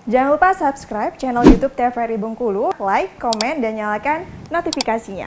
Jangan lupa subscribe channel YouTube TVRI Bengkulu, like, komen, dan nyalakan notifikasinya.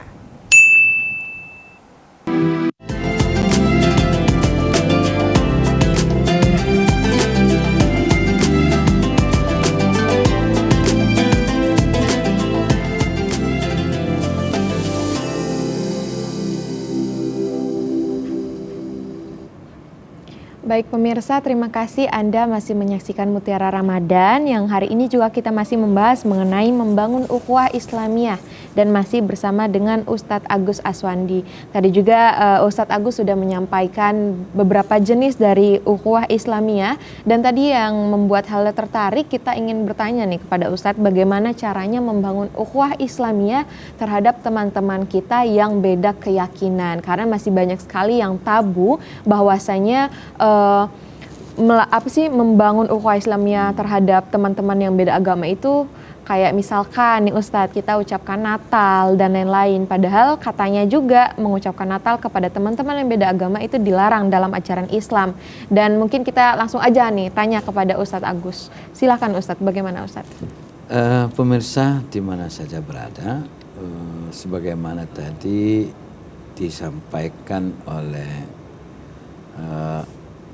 Baik pemirsa, terima kasih Anda masih menyaksikan Mutiara Ramadan yang hari ini juga kita masih membahas mengenai membangun ukhuwah Islamiyah dan masih bersama dengan Ustadz Agus Aswandi. Tadi juga Ustadz Agus sudah menyampaikan beberapa jenis dari ukhuwah Islamiyah dan tadi yang membuat hal tertarik kita ingin bertanya nih kepada Ustadz bagaimana caranya membangun ukhuwah Islamiyah terhadap teman-teman kita yang beda keyakinan karena masih banyak sekali yang tabu bahwasanya membangun ukhuwah Islamiyah terhadap teman-teman yang beda agama itu kayak misalkan nih Ustadz kita ucapkan Natal dan lain-lain padahal katanya juga mengucapkan Natal kepada teman-teman yang beda agama itu dilarang dalam ajaran Islam. Dan mungkin kita langsung aja nih tanya kepada Ustadz Agus. Silakan Ustadz, bagaimana Ustadz? Pemirsa di mana saja berada, sebagaimana tadi disampaikan oleh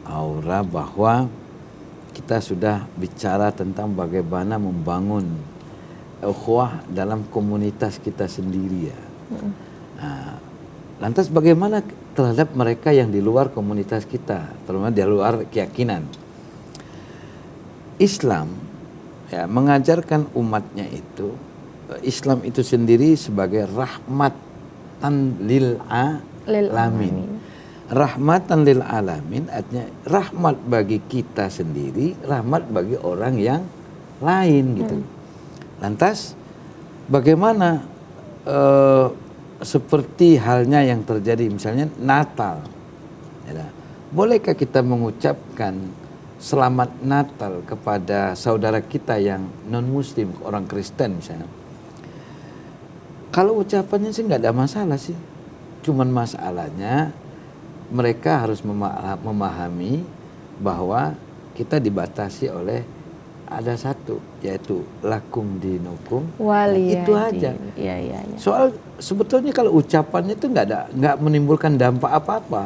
Aura bahwa kita sudah bicara tentang bagaimana membangun ukhuwah dalam komunitas kita sendiri ya. Nah, lantas bagaimana terhadap mereka yang di luar komunitas kita, terutama di luar keyakinan? Islam ya mengajarkan umatnya itu, Islam itu sendiri sebagai rahmatan lil alamin. Rahmatan lil alamin artinya rahmat bagi kita sendiri, rahmat bagi orang yang lain gitu. Lantas bagaimana seperti halnya yang terjadi misalnya Natal, ya, bolehkah kita mengucapkan selamat Natal kepada saudara kita yang non Muslim, orang Kristen misalnya? Kalau ucapannya sih nggak ada masalah sih, cuman masalahnya mereka harus memahami bahwa kita dibatasi oleh ada satu, yaitu lakum dinukum. Itu aja. Ya. Soal sebetulnya kalau ucapannya itu nggak menimbulkan dampak apa-apa,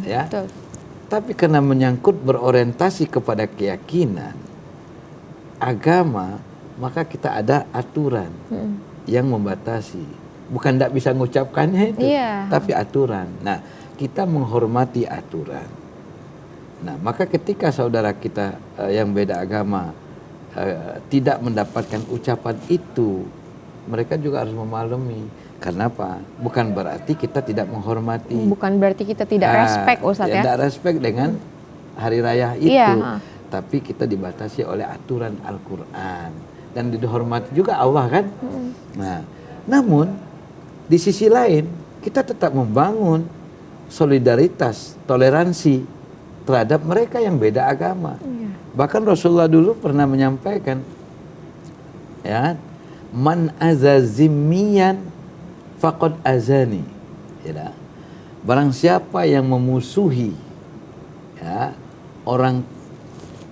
ya. Betul. Tapi karena menyangkut berorientasi kepada keyakinan, agama, maka kita ada aturan yang membatasi. Bukan tidak bisa mengucapkannya itu, tapi aturan. Nah, kita menghormati aturan. Nah, maka ketika saudara kita yang beda agama tidak mendapatkan ucapan itu, mereka juga harus memaklumi. Karena apa? Bukan berarti kita tidak menghormati. Bukan berarti kita tidak respect, Ustadz ya? Tidak respect dengan hari raya itu. Tapi kita dibatasi oleh aturan Al-Quran. Dan dihormati juga Allah kan? Nah, namun di sisi lain kita tetap membangun solidaritas, toleransi terhadap mereka yang beda agama. Bahkan Rasulullah dulu pernah menyampaikan, ya, man azazimiyan faqad azani. Ya, barang siapa yang memusuhi, ya, orang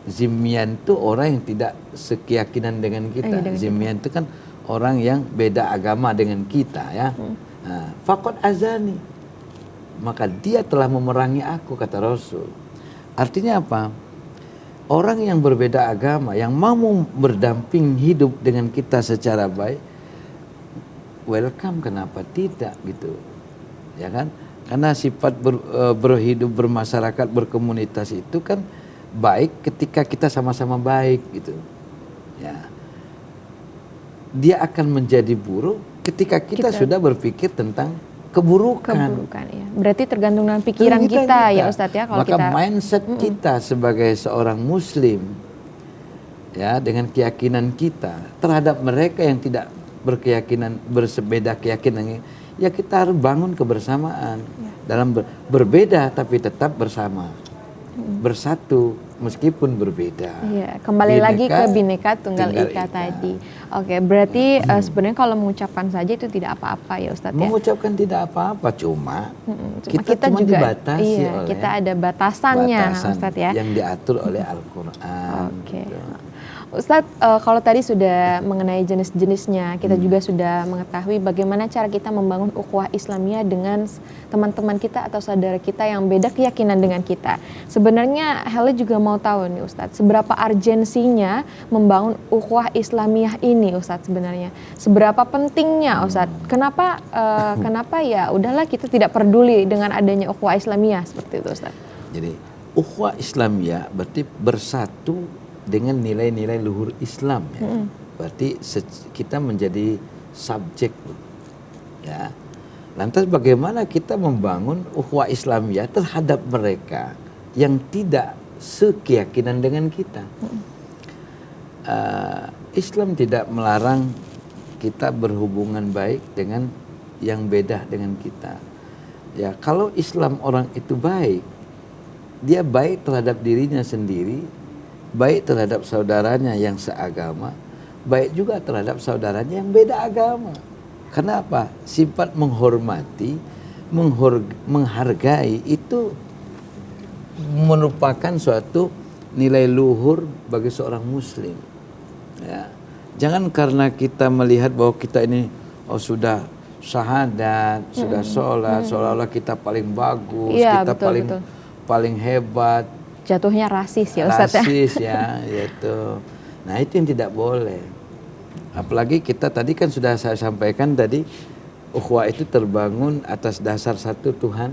zimian itu orang yang tidak sekeyakinan dengan kita. Zimian itu kan orang yang beda agama dengan kita, ya. Nah, faqad azani, maka dia telah memerangi aku, kata Rasul. Artinya apa? Orang yang berbeda agama, yang mau berdamping hidup dengan kita secara baik, welcome, kenapa tidak gitu, ya kan? Karena sifat berhidup, bermasyarakat, berkomunitas itu kan baik ketika kita sama-sama baik gitu, ya. Dia akan menjadi buruk ketika kita sudah berpikir tentang keburukan ya. Berarti tergantung dengan pikiran kita ya Ustadz ya. Kalau maka mindset kita sebagai seorang Muslim, ya, dengan keyakinan kita terhadap mereka yang tidak berkeyakinan, bersebeda keyakinan, ya kita harus bangun kebersamaan dalam berbeda tapi tetap bersama, bersatu meskipun berbeda. Iya, kembali lagi ke Bhinneka Tunggal Ika tadi. Oke, berarti sebenarnya kalau mengucapkan saja itu tidak apa-apa ya Ustadz ya? Mengucapkan tidak apa-apa, cuma kita cuma juga dibatasi oleh kita ada batasannya Ustadz ya? Yang diatur oleh Al-Quran. Oke. Gitu. Ustadz, kalau tadi sudah mengenai jenis-jenisnya, kita juga sudah mengetahui bagaimana cara kita membangun ukhuwah Islamiyah dengan teman-teman kita atau saudara kita yang beda keyakinan dengan kita. Sebenarnya Hele juga mau tahu nih Ustadz, seberapa urgensinya membangun ukhuwah Islamiyah ini Ustadz sebenarnya? Seberapa pentingnya Ustadz? Kenapa ya udahlah kita tidak peduli dengan adanya ukhuwah Islamiyah seperti itu Ustadz? Jadi ukhuwah Islamiyah berarti bersatu dengan nilai-nilai luhur Islam ya. Berarti kita menjadi subjek ya. Lantas bagaimana kita membangun ukhuwah Islamiyah terhadap mereka yang tidak sekeyakinan dengan kita? Islam tidak melarang kita berhubungan baik dengan yang beda dengan kita. Ya, kalau Islam orang itu baik, dia baik terhadap dirinya sendiri, baik terhadap saudaranya yang seagama, baik juga terhadap saudaranya yang beda agama. Kenapa? Sifat menghormati, menghargai itu merupakan suatu nilai luhur bagi seorang muslim. Ya. Jangan karena kita melihat bahwa kita ini sudah syahadat, sudah sholat, seolah-olah kita paling bagus, ya, kita betul. paling hebat. Jatuhnya rasis ya Ustadz. Rasis ya, gitu. Nah itu yang tidak boleh. Apalagi kita tadi kan sudah saya sampaikan tadi, ukhuwah itu terbangun atas dasar satu Tuhan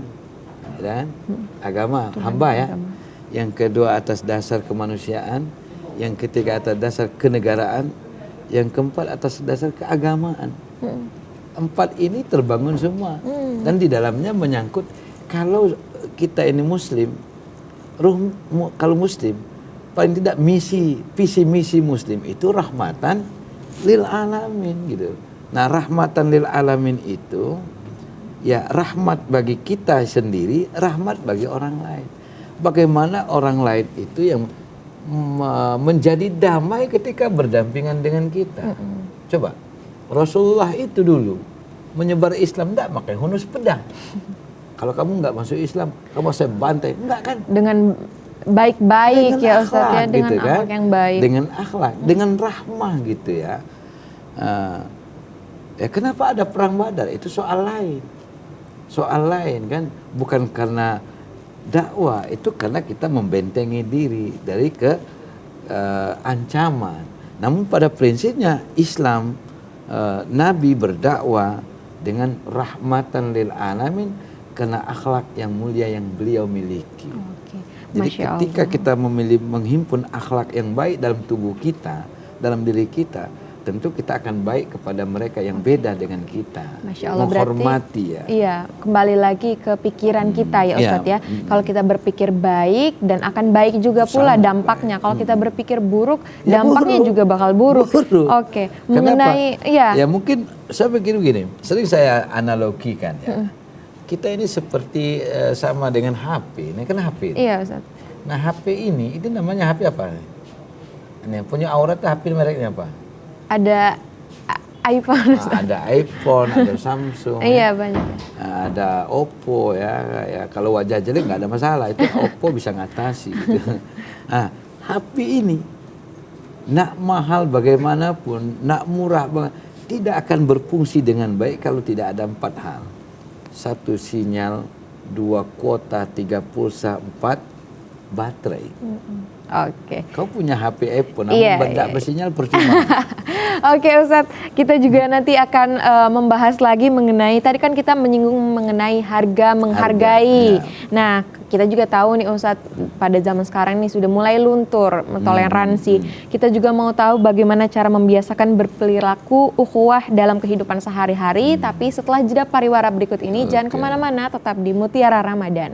dan agama, Tuhan, hamba ya. agama. Yang kedua atas dasar kemanusiaan, yang ketiga atas dasar kenegaraan, yang keempat atas dasar keagamaan. Empat ini terbangun semua dan di dalamnya menyangkut kalau kita ini muslim, kalau muslim paling tidak visi misi muslim itu rahmatan lil alamin gitu. Nah, rahmatan lil alamin itu ya rahmat bagi kita sendiri, rahmat bagi orang lain. Bagaimana orang lain itu yang menjadi damai ketika berdampingan dengan kita. Coba Rasulullah itu dulu menyebar Islam enggak pakai hunus pedang. Kalau kamu nggak masuk Islam, kamu saya bantai. Enggak kan? Dengan baik-baik ya Ustadz ya, dengan gitu akhlak kan? yang baik. Dengan akhlak, dengan rahmah gitu ya. Ya kenapa ada perang Badar? Itu soal lain. Soal lain kan, bukan karena dakwah, itu karena kita membentengi diri dari ancaman. Namun pada prinsipnya Islam, Nabi berdakwah dengan rahmatan lil alamin karena akhlak yang mulia yang beliau miliki. Jadi ketika kita menghimpun akhlak yang baik dalam tubuh kita, dalam diri kita, tentu kita akan baik kepada mereka yang beda dengan kita. Masya Allah, menghormati berarti, ya. Iya, kembali lagi ke pikiran kita ya Ustadz ya. Kalau kita berpikir baik dan akan baik juga pula dampaknya. Kalau kita berpikir buruk, dampaknya juga bakal buruk. Oke, mengenai ya mungkin saya pikir begini, sering saya analogikan ya. Kita ini seperti sama dengan HP, ini kan HP. Iya Ustaz. Nah HP ini, itu namanya HP apa? Ini punya aurat HP mereknya apa? Ada iPhone. Ada iPhone, ada Samsung. Iya banyak. Ada Oppo ya. Kalau wajah jelek nggak ada masalah, itu Oppo bisa ngatasi. Gitu. Nah HP ini, nak mahal bagaimanapun, nak murah, tidak akan berfungsi dengan baik kalau tidak ada 4 hal. 1 sinyal, 2 kuota, 3 pulsa, 4 baterai. Oke. Kau punya HP iPhone, namun tidak bersinyal percuma. Oke Ustadz, kita juga nanti akan membahas lagi mengenai, tadi kan kita menyinggung mengenai harga menghargai. Nah, kita juga tahu nih Ustadz, pada zaman sekarang ini sudah mulai luntur toleransi. Kita juga mau tahu bagaimana cara membiasakan berperilaku ukhuwah dalam kehidupan sehari-hari. Tapi setelah jeda pariwara berikut ini, jangan kemana-mana, tetap di Mutiara Ramadan.